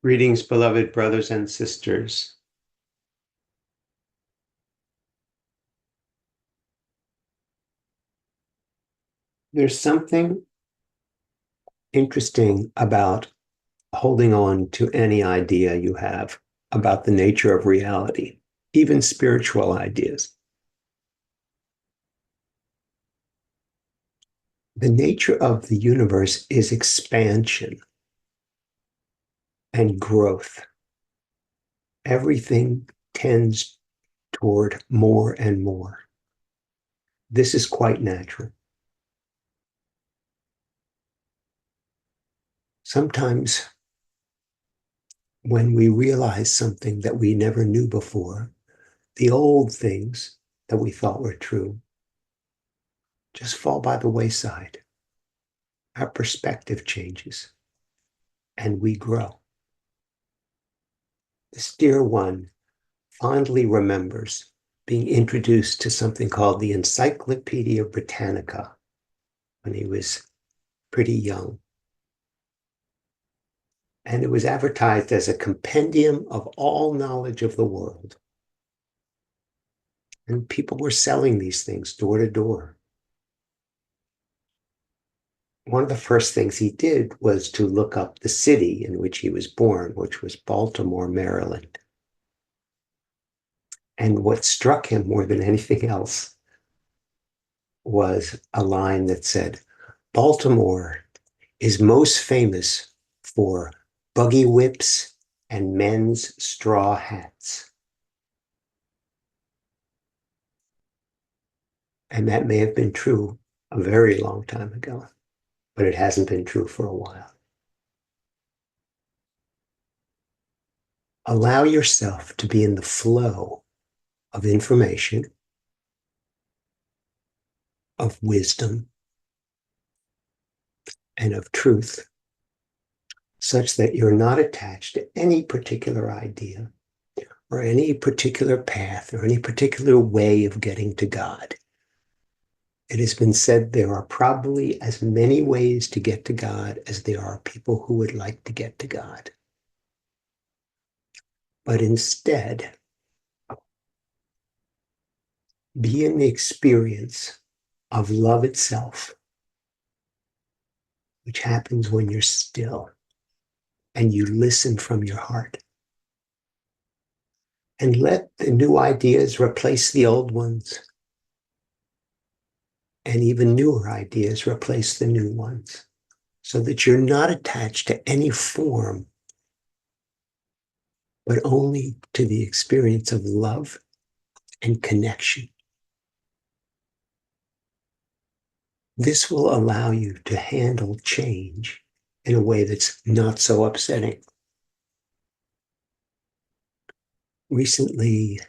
Greetings, beloved brothers and sisters. There's something interesting about holding on to any idea you have about the nature of reality, even spiritual ideas. The nature of the universe is expansion and growth. Everything tends toward more and more. This is quite natural. Sometimes when we realize something that we never knew before, the old things that we thought were true just fall by the wayside. Our perspective changes and we grow. This dear one fondly remembers being introduced to something called the Encyclopedia Britannica when he was pretty young. And it was advertised as a compendium of all knowledge of the world. And people were selling these things door to door. One of the first things he did was to look up the city in which he was born, which was Baltimore, Maryland. And what struck him more than anything else was a line that said, Baltimore is most famous for buggy whips and men's straw hats. And that may have been true a very long time ago, but it hasn't been true for a while. Allow yourself to be in the flow of information, of wisdom, and of truth, such that you're not attached to any particular idea or any particular path or any particular way of getting to God. It has been said there are probably as many ways to get to God as there are people who would like to get to God. But instead, be in the experience of love itself, which happens when you're still and you listen from your heart. And let the new ideas replace the old ones. And even newer ideas replace the new ones, so that you're not attached to any form, but only to the experience of love and connection. This will allow you to handle change in a way that's not so upsetting. Recently,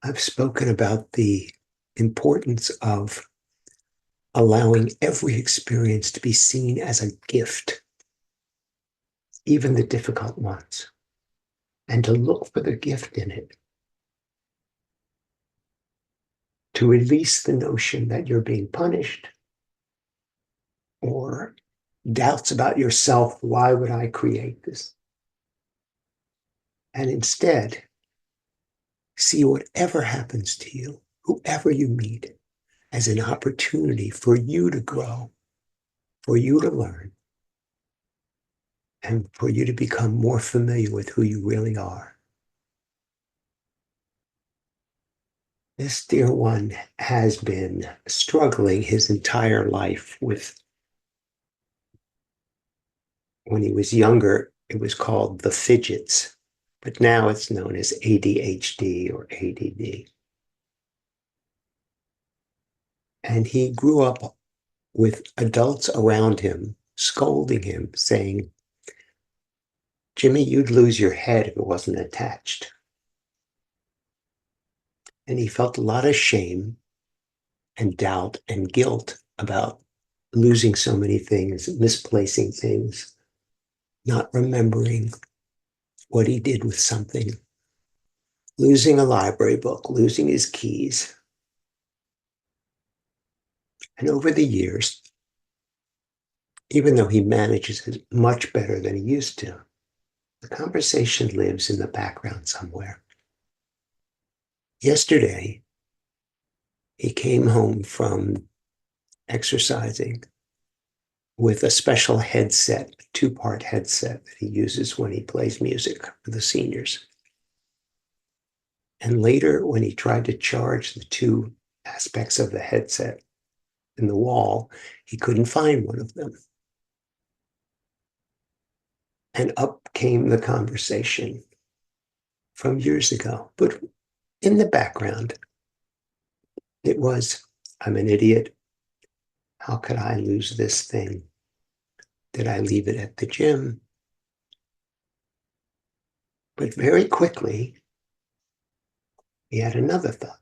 I've spoken about the importance of allowing every experience to be seen as a gift, even the difficult ones, and to look for the gift in it, to release the notion that you're being punished or doubts about yourself. Why would I create this? And instead, see whatever happens to you, whoever you meet, as an opportunity for you to grow, for you to learn, and for you to become more familiar with who you really are. This dear one has been struggling his entire life with, when he was younger, it was called the fidgets, but now it's known as ADHD or ADD. And he grew up with adults around him scolding him, saying, Jimmy, you'd lose your head if it wasn't attached. And he felt a lot of shame and doubt and guilt about losing so many things, misplacing things, not remembering what he did with something, losing a library book, losing his keys. And over the years, even though he manages it much better than he used to, the conversation lives in the background somewhere. Yesterday, he came home from exercising with a special headset, a two-part headset that he uses when he plays music for the seniors. And later, when he tried to charge the two aspects of the headset in the wall, he couldn't find one of them. And up came the conversation from years ago. But in the background, it was, I'm an idiot. How could I lose this thing? Did I leave it at the gym? But very quickly, he had another thought.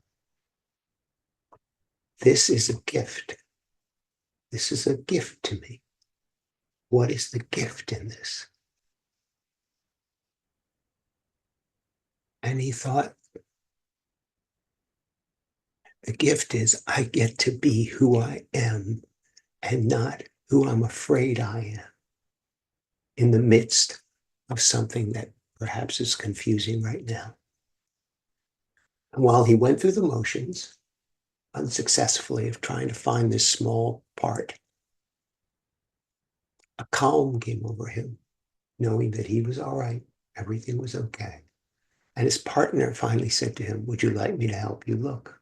This is a gift. This is a gift to me. What is the gift in this? And he thought, the gift is I get to be who I am and not who I'm afraid I am in the midst of something that perhaps is confusing right now. And while he went through the motions, unsuccessfully, of trying to find this small part, a calm came over him, knowing that he was all right, everything was okay. And his partner finally said to him, would you like me to help you look?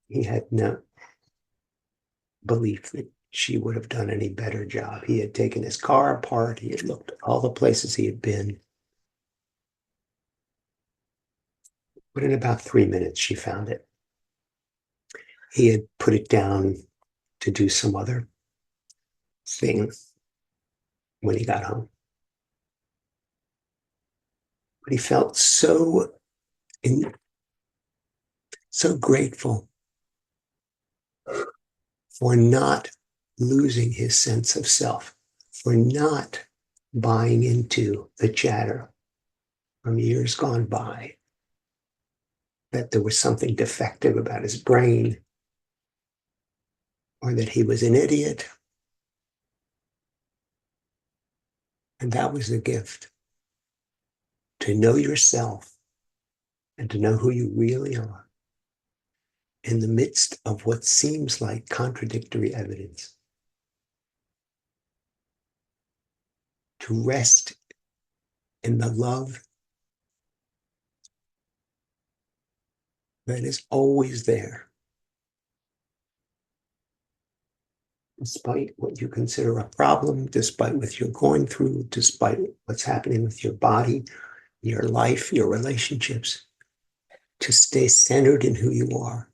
He had no belief that she would have done any better job. He had taken his car apart. He had looked at all the places he had been. But in about 3 minutes, she found it. He had put it down to do some other thing when he got home. But he felt so grateful for not losing his sense of self, for not buying into the chatter from years gone by, that there was something defective about his brain, or that he was an idiot. And that was the gift, to know yourself and to know who you really are in the midst of what seems like contradictory evidence. To rest in the love that is always there, despite what you consider a problem, despite what you're going through, despite what's happening with your body, your life, your relationships, to stay centered in who you are.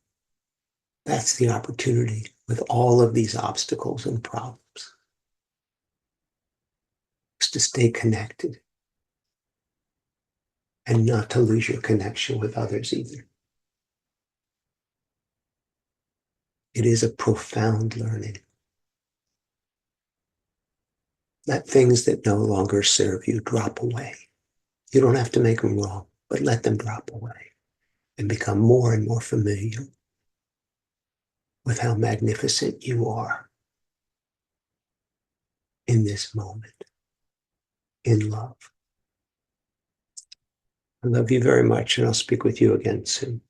That's the opportunity with all of these obstacles and problems, is to stay connected and not to lose your connection with others either. It is a profound learning. Let things that no longer serve you drop away. You don't have to make them wrong, but let them drop away and become more and more familiar with how magnificent you are in this moment, in love. I love you very much, and I'll speak with you again soon.